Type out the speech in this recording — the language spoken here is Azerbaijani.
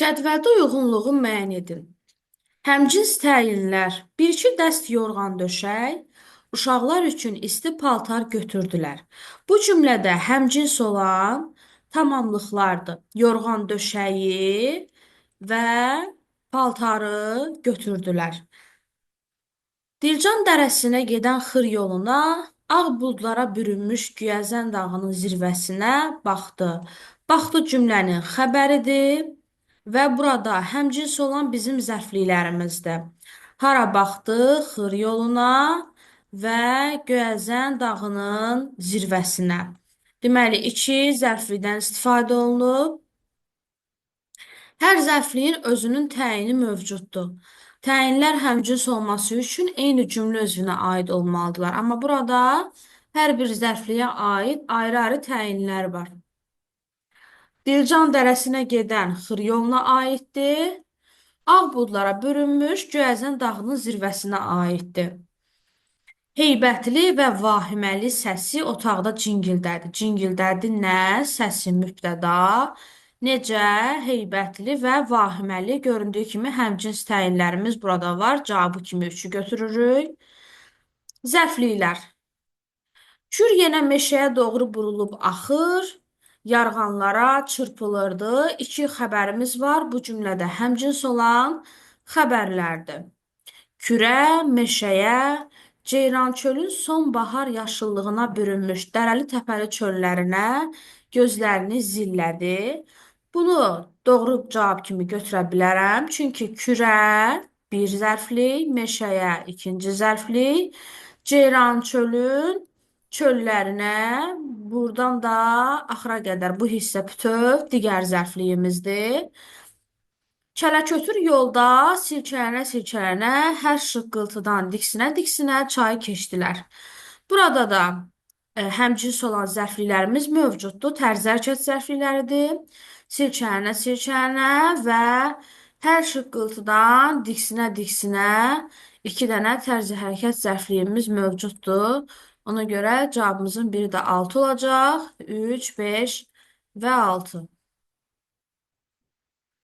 Cədvəldə uyğunluğu müəyyən edin. Həmcins təyinlər bir-iki dəst yorğan döşək, uşaqlar üçün isti paltar götürdülər. Bu cümlədə həmcins olan tamamlıqlardır. Yorğan döşəyi və paltarı götürdülər. Dilcan dərəsinə gedən xır yoluna, ağ buludlara bürünmüş Güyəzən dağının zirvəsinə baxdı. Baxdı cümlənin xəbəridir və burada həmcins olan bizim zərfliklərimizdir. Hara baxdı? Xır yoluna və Göyəzən dağının zirvəsinə. Deməli, iki zərflikdən istifadə olunub. Hər zərfliyin özünün təyini mövcuddur. Təyinlər həmcins olması üçün eyni cümlə özünə aid olmalıdırlar. Amma burada hər bir zərfliyə aid ayrı-ayrı təyinlər var. Dilcan dərəsinə gedən xır yoluna aiddir. Ağ budlara bürünmüş Göyəzən dağının zirvəsinə aiddir. Heybətli və vahiməli səsi otaqda cingildədi. Cingildədi nə? Səsi mübtəda. Necə? Heybətli və vahiməli. Göründüyü kimi həmcins təyinlərimiz burada var. Cavabı kimi 3-ü götürürük. Zərfliklər. Kür yenə meşəyə doğru burulub axır. Yarğanlara çırpılırdı. İki xəbərimiz var. Bu cümlədə həmcins olan xəbərlərdir. Kürə, meşəyə, Ceyrançölün sonbahar yaşıllığına bürünmüş dərəli təpəli çöllərinə gözlərini zillədi. Bunu doğru cavab kimi götürə bilərəm. Çünki kürə bir zərflik, meşəyə ikinci zərflik, Ceyrançölün çöllərinə buradan da axıra qədər bu hissə bütöv digər zərfliyimizdir. Kələkötür yolda silkələnə-silkələnə hər şıqqıltıdan diksinə-diksinə çayı keçdilər. Burada da həmcins olan zərfliklərimiz mövcuddur. Tərzi hərəkət zərflikləridir. Silkələnə-silkələnə və hər şıqqıltıdan diksinə-diksinə iki dənə tərzi hərəkət zərfliyimiz mövcuddur. Ona görə cavabımızın biri də 6 olacaq. 3, 5 və 6.